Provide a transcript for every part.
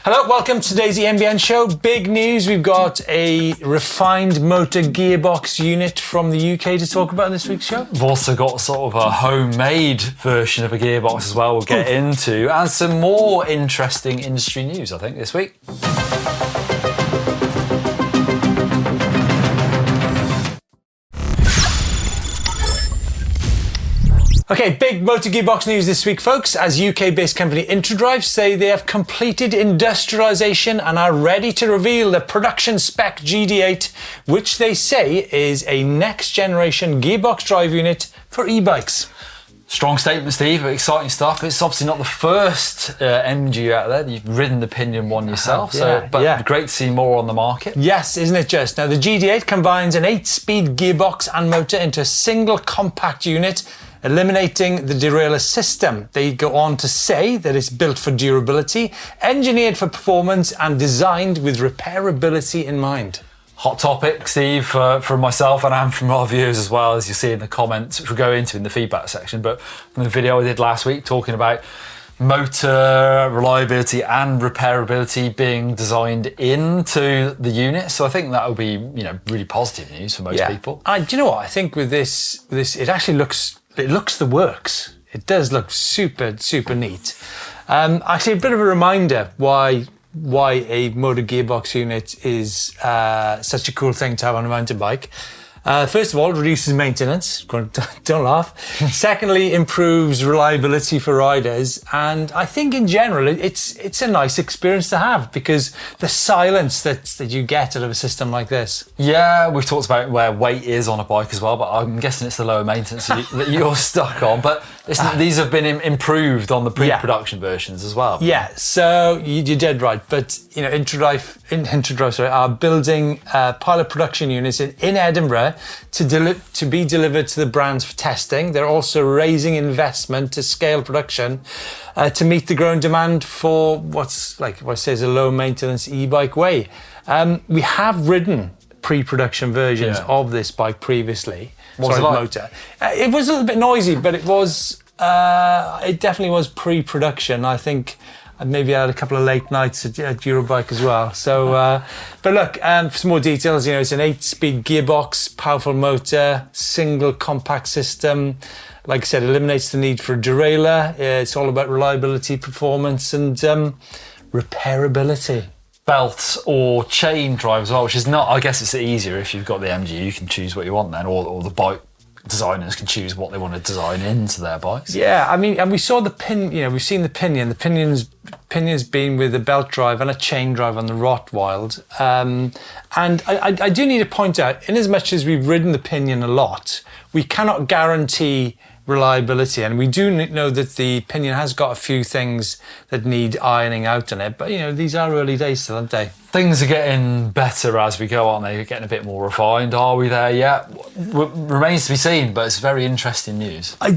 Hello, welcome to today's EMBN Show. Big news, we've got a refined motor gearbox unit from the UK to talk about in this week's show. We've also got sort of a homemade version of a gearbox as well we'll get into, and some more interesting industry news, I think, this week. Okay, big motor gearbox news this week, folks, as UK-based company Introdrive say they have completed industrialisation and are ready to reveal the production spec GD8, which they say is a next-generation gearbox drive unit for e-bikes. Strong statement, Steve. Exciting stuff. It's obviously not the first MG out there. You've ridden the Pinion one yourself, but great to see more on the market. Yes, isn't it just? Now, the GD8 combines an 8-speed gearbox and motor into a single compact unit, eliminating the derailleur system. They go on to say that it's built for durability, engineered for performance, and designed with repairability in mind. Hot topic, Steve, from myself and from our viewers as well, as you see in the comments, which we'll go into in the feedback section. But from the video I did last week talking about motor reliability and repairability being designed into the unit. So I think that will be, really positive news for most people. And do you know what? I think with this, it actually looks the works. It does look super, super neat. Actually, a bit of a reminder why a motor gearbox unit is such a cool thing to have on a mountain bike. First of all, it reduces maintenance. Don't laugh. Secondly, improves reliability for riders. And I think in general, it's a nice experience to have because the silence that you get out of a system like this. Yeah, we've talked about where weight is on a bike as well, but I'm guessing it's the lower maintenance that you're stuck on. But these have been improved on the pre-production versions as well. Yeah, so you're dead right. But, Introdrive are building pilot production units in Edinburgh to be delivered to the brands for testing. They're also raising investment to scale production to meet the growing demand for what says a low maintenance e-bike way. We have ridden pre-production versions of this bike previously. What's it like? Motor. It was a little bit noisy, but it was it definitely was pre-production. I think maybe I had a couple of late nights at Eurobike as well. So, but look, for some more details, it's an 8-speed gearbox, powerful motor, single compact system. Like I said, eliminates the need for a derailleur. It's all about reliability, performance, and repairability. Belt or chain drive as well, which is not, I guess it's easier if you've got the MG, you can choose what you want then, or the bike designers can choose what they want to design into their bikes. Yeah, I mean, and we saw the we've seen the Pinion. The Pinion's been with a belt drive and a chain drive on the Rottweild. And I do need to point out, in as much as we've ridden the Pinion a lot, we cannot guarantee reliability, and we do know that the Pinion has got a few things that need ironing out on it, but these are early days still, aren't they? Things are getting better as we go, aren't they? Getting a bit more refined. Are we there yet? Remains to be seen, but it's very interesting news. I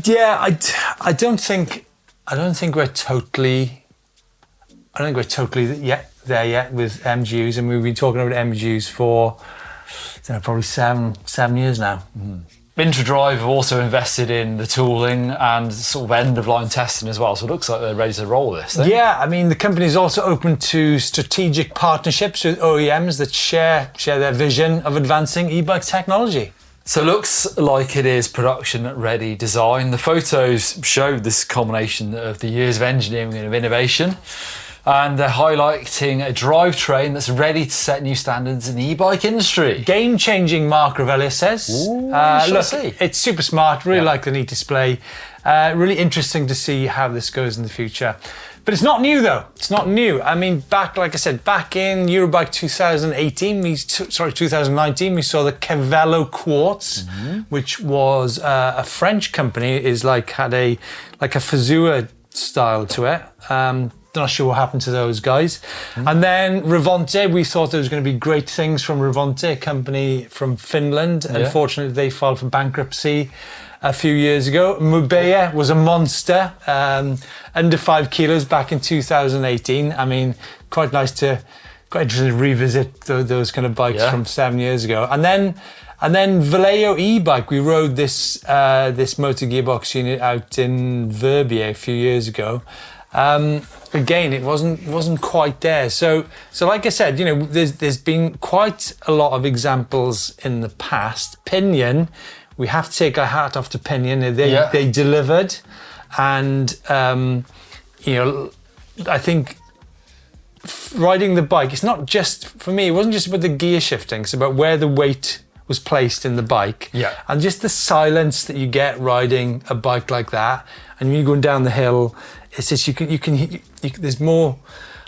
don't think we're totally there yet with MGUs, and we've been talking about MGUs for probably seven years now. Introdrive have also invested in the tooling and sort of end-of-line testing as well, so it looks like they're ready to roll this thing. Yeah, I mean, the company is also open to strategic partnerships with OEMs that share their vision of advancing e-bike technology. So it looks like it is production-ready design. The photos show this culmination of the years of engineering and of innovation. And they're highlighting a drivetrain that's ready to set new standards in the e-bike industry. Game-changing, Mark Revelia says. See. It's super smart, really like the neat display. Really interesting to see how this goes in the future. But it's not new, though. It's not new. I mean, back in Eurobike 2019, we saw the Cavello Quartz, which was a French company, had a Fazua style to it. Not sure what happened to those guys. And then Revonte, we thought there was going to be great things from Revonte, a company from Finland. Unfortunately, they filed for bankruptcy a few years ago. Mubea was a monster, under 5 kilos back in 2018. I mean, quite interesting to revisit those kind of bikes from 7 years ago. And then Vallejo e-bike, we rode this motor gearbox unit out in Verbier a few years ago. Again, it wasn't quite there. So like I said, there's been quite a lot of examples in the past. Pinion, we have to take our hat off to Pinion. They delivered, and I think riding the bike, it's not just, for me, it wasn't just about the gear shifting, it's about where the weight was placed in the bike. Yeah. And just the silence that you get riding a bike like that. And when you're going down the hill, it's just, you can there's more,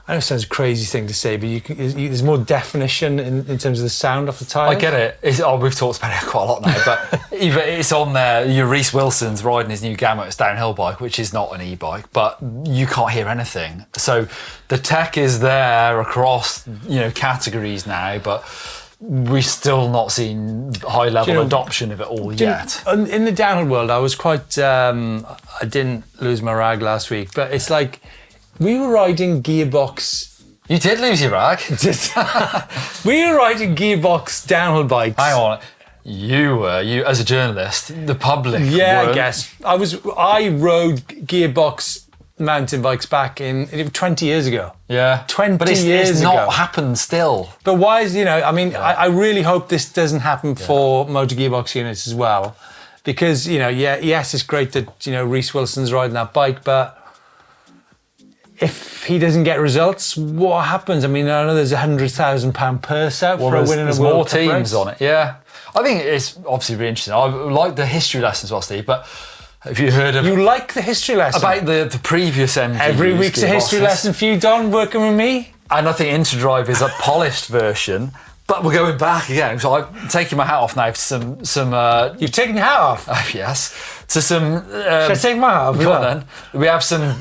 I know it sounds a crazy thing to say, but there's more definition in terms of the sound off the tyres. I get it. We've talked about it quite a lot now, but even it's on there. Reece Wilson's riding his new Gammo's downhill bike, which is not an e-bike, but you can't hear anything. So the tech is there across categories now, but we're still not seeing high level adoption of it all yet. In the downhill world, I was quite. I didn't lose my rag last week, but it's like we were riding gearbox. You did lose your rag. We were riding gearbox downhill bikes. Hang on. You as a journalist, the public. Yeah, weren't. I guess I rode gearbox mountain bikes back in 20 years ago. Yeah, 20 but years it's ago. not happened still. But why is I really hope this doesn't happen for motor gearbox units as well, because yes, it's great that Reece Wilson's riding that bike, but if he doesn't get results, what happens? I mean, I know there's £100,000 purse out for a win in a World more Cup teams race. on it. Yeah, I think it's obviously really interesting. I like the history lessons as well, Steve, but have you heard of... You like the history lesson? About the previous MTBs. Every week's a history lesson for you, Don, working with me. And I think Interdrive is a polished version, but we're going back again. So I'm taking my hat off now to some You've taken your hat off? yes. To some... Should I take my hat off? Go on then. We have some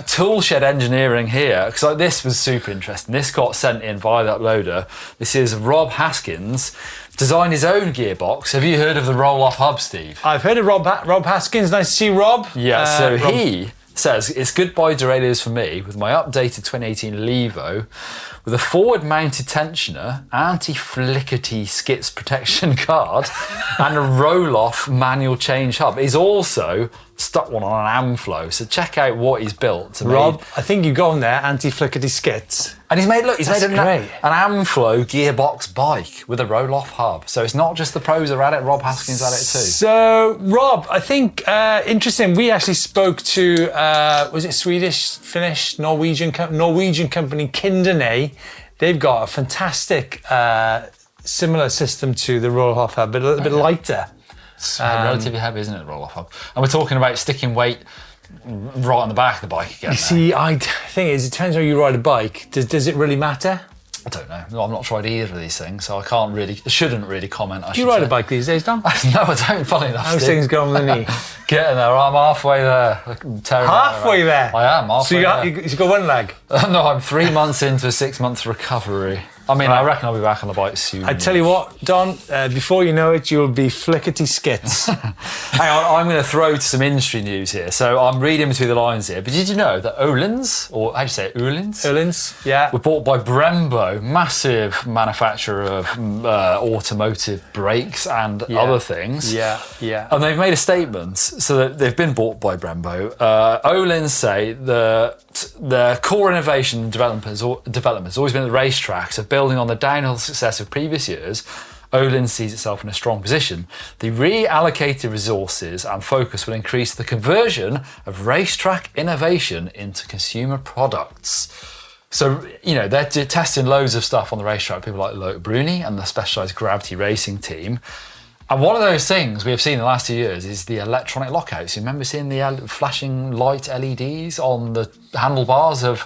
tool shed engineering here, because this was super interesting. This got sent in via the uploader. This is Rob Haskins, designed his own gearbox. Have you heard of the roll-off hub, Steve? I've heard of Rob Haskins. Nice to see Rob. Yeah, so Rob. he says, it's goodbye derailleurs for me with my updated 2018 Levo with a forward-mounted tensioner, anti-flickety skits protection card, and a roll-off manual change hub. He's also stuck one on an Amflow, so check out what he's built. Rob, I think you got on there, anti-flickety skits. And he's made an great. Amflow gearbox bike with a roll-off hub. So it's not just the pros are at it, Rob Haskins at it too. So, Rob, I think, interesting, we actually spoke to, was it Swedish, Finnish, Norwegian company Kindene. They've got a fantastic similar system to the roll-off hub, but a little bit lighter. It's relatively heavy, isn't it, roll-off hub? And we're talking about sticking weight right on the back of the bike again. You see, I think it depends how you ride a bike. Does it really matter? I don't know. No, I've not tried either of these things, so I shouldn't really comment. Do you ride a bike these days, Don? No, I don't, funny enough. How's things going on the knee? Getting there, I'm halfway there. Halfway there? I am, halfway there. So you got one leg? No, I'm 3 months into a 6 month recovery. I mean, I reckon I'll be back on the bike soon. I tell you what, Don, before you know it, you'll be flickety skits. Hang on, I'm going to throw to some industry news here. So I'm reading between the lines here. But did you know that Öhlins, or how do you say it, Öhlins, yeah. were bought by Brembo, massive manufacturer of automotive brakes and other things. Yeah. And they've made a statement, so that they've been bought by Brembo. Öhlins say that their core innovation and development has always been the racetrack, so building on the downhill success of previous years, Öhlins sees itself in a strong position. The reallocated resources and focus will increase the conversion of racetrack innovation into consumer products. So, they're testing loads of stuff on the racetrack, people like Loic Bruni and the Specialized Gravity Racing team. And one of those things we have seen in the last 2 years is the electronic lockouts. You remember seeing the flashing light LEDs on the handlebars of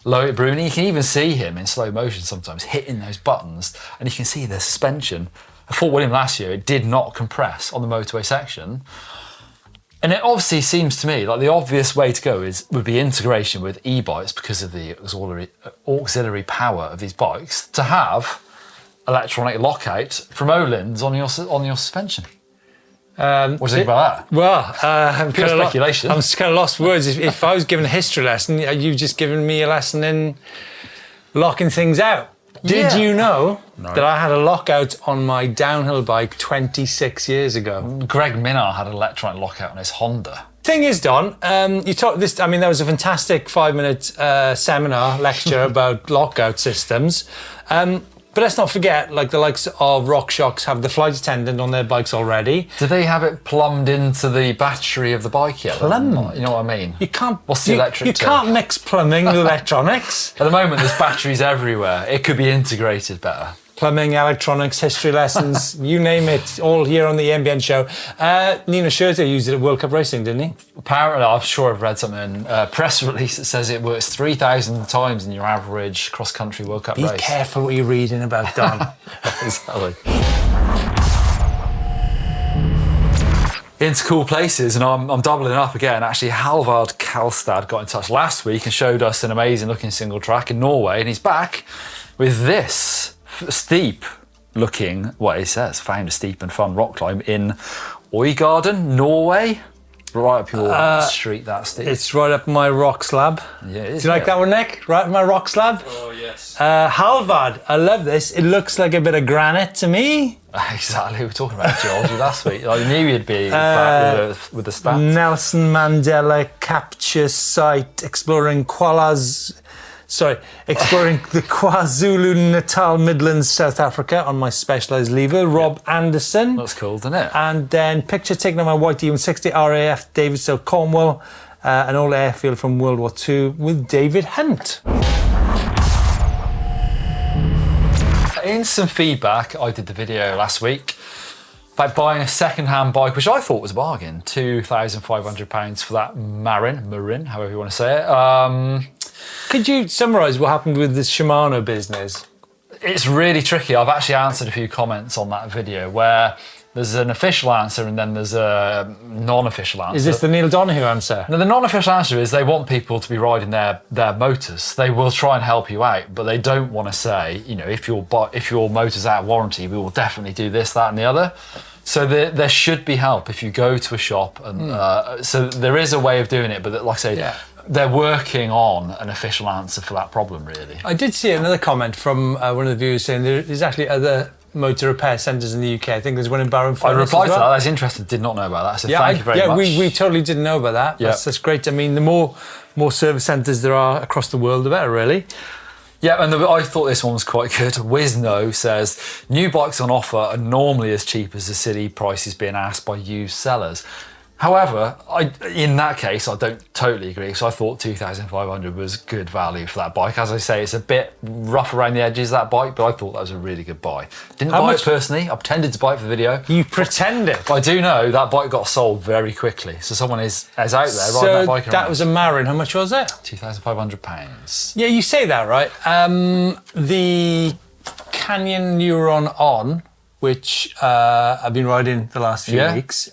Loic Bruni? You can even see him in slow motion sometimes hitting those buttons, and you can see the suspension. At Fort William last year, it did not compress on the motorway section. And it obviously seems to me like the obvious way to go would be integration with e-bikes because of the auxiliary power of these bikes to have electronic lockout from Öhlins on your suspension. What do you think about that? Well, I'm Pure speculation. I'm just kind of lost for words. If I was given a history lesson, you've just given me a lesson in locking things out. Did you know that I had a lockout on my downhill bike 26 years ago? Greg Minnaar had an electronic lockout on his Honda. Thing is, Don, you talked this. I mean, that was a fantastic 5-minute seminar lecture about lockout systems. But let's not forget, like the likes of RockShox have the flight attendant on their bikes already. Do they have it plumbed into the battery of the bike yet? Plumbed? You know what I mean? You can't. What's the electric You term? can't mix plumbing with electronics. At the moment, there's batteries everywhere. It could be integrated better. Plumbing, electronics, history lessons, you name it, all here on the EMBN Show. Nino Schurter used it at World Cup Racing, didn't he? Apparently, I'm sure I've read something, a press release that says it works 3,000 times in your average cross-country World Cup race. Be careful what you're reading about, Don. Exactly. Into cool places, and I'm doubling up again. Actually, Halvard Kalstad got in touch last week and showed us an amazing looking single track in Norway, and he's back with this steep looking, what he says, found a steep and fun rock climb in Øygarden, Norway. Right up your street, that steep. It's right up my rock slab. Yeah, it is. Do you like that one, Nick? Right up my rock slab? Oh, yes. Halvard, I love this. It looks like a bit of granite to me. Exactly, we were talking about geology last week. I knew you'd be back with the stats. Nelson Mandela capture site exploring the KwaZulu-Natal Midlands, South Africa on my Specialised lever, Rob Anderson. That's cool, isn't it? And then picture taken on my white E160 RAF, Davidstow, Cornwall, an old airfield from World War II with David Hunt. In some feedback, I did the video last week about buying a second-hand bike, which I thought was a bargain. £2,500 for that Marin, however you want to say it. Could you summarise what happened with the Shimano business? It's really tricky. I've actually answered a few comments on that video where there's an official answer and then there's a non-official answer. Is this the Neil Donoghue answer? Now, the non-official answer is they want people to be riding their motors. They will try and help you out, but they don't want to say, you know, if your motor's out of warranty, we will definitely do this, that and the other. So there should be help if you go to a shop. And so there is a way of doing it, but like I say, they're working on an official answer for that problem, really. I did see another comment from one of the viewers saying there's actually other motor repair centres in the UK. I think there's one in Barrow. I replied to that. That's interesting. Did not know about that. So thank you very much. Yeah, we totally didn't know about that. That's great. I mean, the more service centres there are across the world, the better, really. Yeah, and I thought this one was quite good. Wizno says, new bikes on offer are normally as cheap as the silly prices being asked by used sellers. However, in that case, I don't totally agree, because I thought 2,500 was good value for that bike. As I say, it's a bit rough around the edges, that bike, but I thought that was a really good buy. Didn't buy it personally. I pretended to buy it for the video. You pretended? But I do know that bike got sold very quickly, so someone is out there riding that bike around. That was a Marin. How much was it? £2,500. Yeah, you say that, right? The Canyon Neuron On, which I've been riding the last few weeks,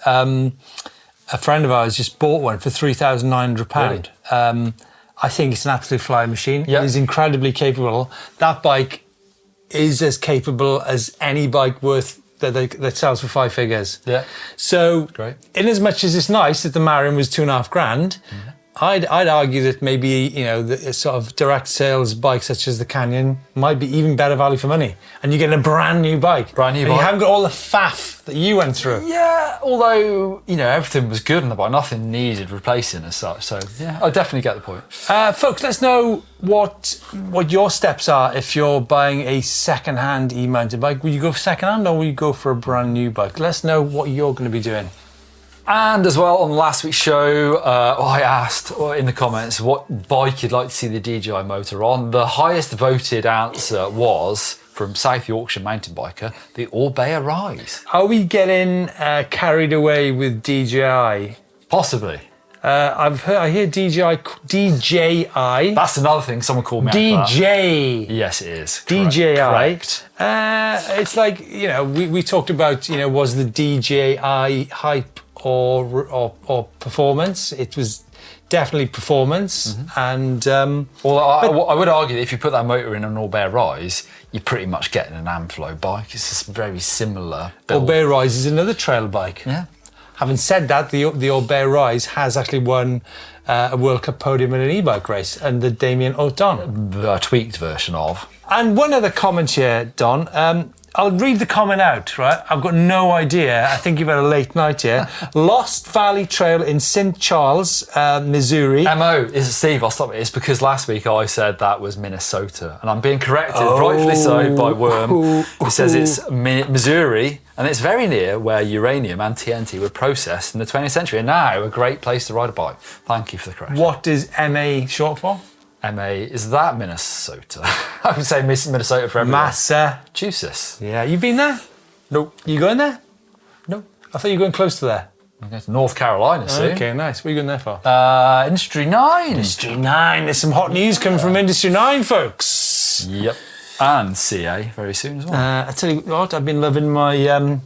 a friend of ours just bought one for £3,900. Really? I think it's an absolute flying machine. It is incredibly capable. That bike is as capable as any bike that sells for 5 figures. Yeah. So, in as much as it's nice that the Marin was £2,500, I'd argue that maybe, you know, the sort of direct sales bike such as the Canyon might be even better value for money. And you're getting a brand new bike. Brand new bike. You haven't got all the faff that you went through. Yeah, although, you know, everything was good on the bike. Nothing needed replacing as such. So, yeah, I definitely get the point. Folks, let's know what your steps are if you're buying a second-hand e-mounted bike. Will you go for second-hand or will you go for a brand new bike? Let's know what you're going to be doing. And as well, on last week's show, I asked in the comments what bike you'd like to see the DJI motor on. The highest voted answer was, from South Yorkshire mountain biker, the Orbea Rise. Are we getting carried away with DJI? Possibly. I hear DJI. That's another thing someone called me DJ. Yes, it is. DJI. Correct. It's like, you know, we talked about, you know, was the DJI hype or performance? It was definitely performance. And I would argue that if you put that motor in an Orbea Rise, you're pretty much getting an Amflow bike. It's just very similar build. Orbea Rise is another trail bike. Yeah. Having said that, the Orbea Rise has actually won a World Cup podium in an e-bike race, and the Damien Hauton. The tweaked version of. And one other comment here, Don. I'll read the comment out, right? I've got no idea. I think you've had a late night here. Lost Valley Trail in St. Charles, Missouri. MO, is Steve, I'll stop it. It's because last week I said that was Minnesota. And I'm being corrected, rightfully so, by Worm. He says it's Missouri, and it's very near where uranium and TNT were processed in the 20th century. And now a great place to ride a bike. Thank you for the correction. What is MA short for? MA, is that Minnesota? I would say Minnesota for everyone. Massachusetts. Yeah, you been there? Nope. You going there? Nope. I thought you were going close to there. I'm going to North Carolina soon. Okay, nice. What are you going there for? Industry 9. Industry 9. There's some hot news coming from Industry 9, folks. Yep. And CA very soon as well. I tell you what, I've been loving my... I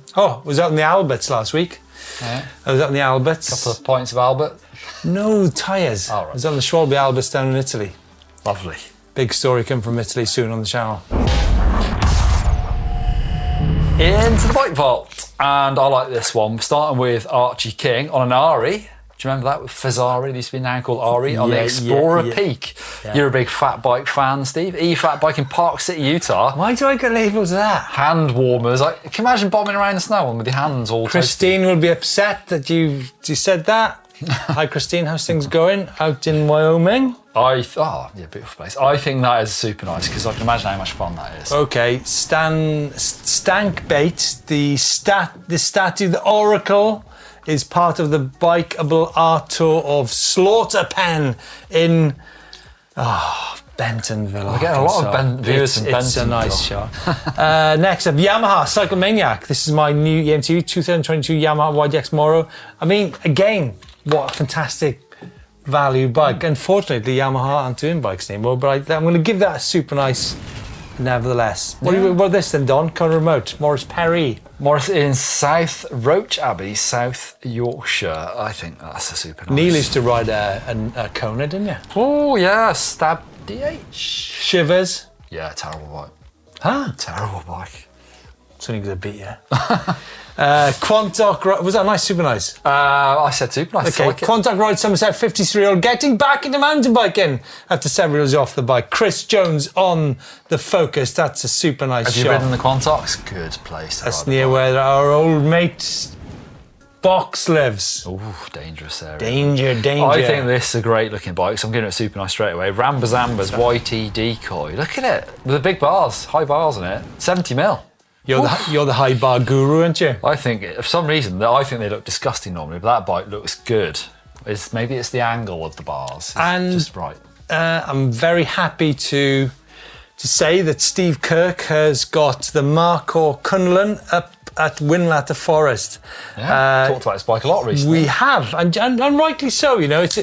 was out in the Alberts last week. Yeah. I was out in the Alberts. Couple of pints of Albert. No, tyres. Oh, right. I was on the Schwalbe Alberts down in Italy. Lovely. Big story coming from Italy soon on the channel. Into the bike vault. And I like this one. Starting with Archie King on an Ari. Do you remember that with Fezzari? It used to be now called Ari on the Explorer Peak. Yeah. You're a big fat bike fan, Steve. E-fat bike in Park City, Utah. Why do I get labelled that? Hand warmers. Like, can you imagine bombing around the snow with your hands all Christine toasty? will be upset that you said that. Hi Christine, how's things going out in Wyoming? Beautiful place. I think that is super nice because I can imagine how much fun that is. Okay, Stank Bait, the statue, the Oracle, is part of the Bikeable Art Tour of Slaughter Pen in Bentonville. We're getting a lot of viewers in Bentonville. It's a nice shot. Next up, Yamaha Cycle Maniac. This is my new eMTB 2022 Yamaha YDX Moro. I mean, again, what a fantastic value bike. Unfortunately, Yamaha aren't doing bikes anymore, but I'm going to give that a super nice nevertheless. What about this then, Don? Con Remote, Morris Perry. Morris in South Roach Abbey, South Yorkshire. I think that's a super nice. Neil used to ride a Kona, didn't you? Oh, yeah, Stab DH. Shivers. Yeah, terrible bike. Huh? Terrible bike. It's only going to beat you. Quantoc, was that nice, super nice? I said super nice. Okay, Quantoc Ride Somerset, 53-year-old, getting back into mountain biking after several years off the bike. Chris Jones on the Focus, that's a super nice shot. Have you ridden the Quantocs? Good place to That's near where our old mate Box lives. Oh, dangerous area. Danger. I think this is a great looking bike, so I'm giving it a super nice straight away. Rambazamba's YT Decoy. Look at it, with the big bars, high bars on it. 70 mil. You're the high bar guru, aren't you? I think, for some reason, I think they look disgusting normally, but that bike looks good. Maybe it's the angle of the bars. It's just right. I'm very happy to say that Steve Kirk has got the Marco Cunlin up at Winlatter Forest. Yeah, talked about this bike a lot recently. We have, and rightly so. You know, it's a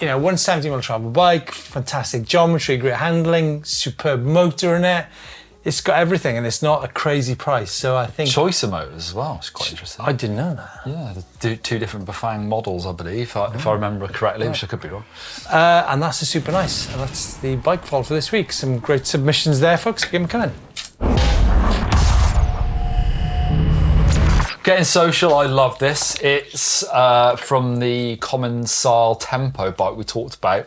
170mm travel bike, fantastic geometry, great handling, superb motor in it. It's got everything, and it's not a crazy price. So I think choice of motors as well. It's quite interesting. I didn't know that. Yeah, two different Bafang models, I believe, if I remember correctly, which I could be wrong. And that's a super nice. And that's the bike vault for this week. Some great submissions there, folks. Keep them coming. Getting social, I love this. It's from the Common Style Tempo bike we talked about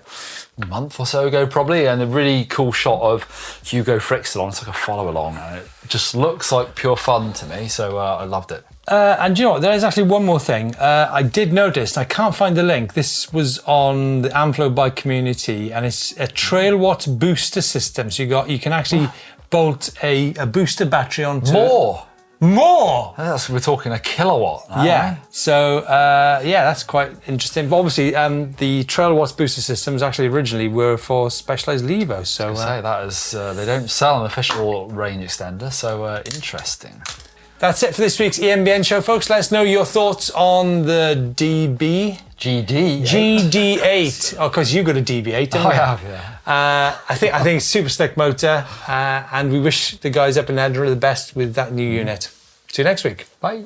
a month or so ago probably, and a really cool shot of Hugo Frixel on. It's like a follow along, and it just looks like pure fun to me, so I loved it. And you know what, there is actually one more thing. I did notice, and I can't find the link, this was on the Amflow bike community, and it's a Trail Watts booster system. So you can actually bolt a booster battery onto More! We're talking a kilowatt. Yeah. So, that's quite interesting. But obviously, the Trail Watts booster systems actually originally were for Specialized Levo. So, they don't sell an official range extender, so interesting. That's it for this week's EMBN Show, folks. Let us know your thoughts on the GD8. Oh, because you got a DB8, didn't you? I have, yeah. I think it's a super slick motor, and we wish the guys up in Edinburgh the best with that new unit. See you next week. Bye.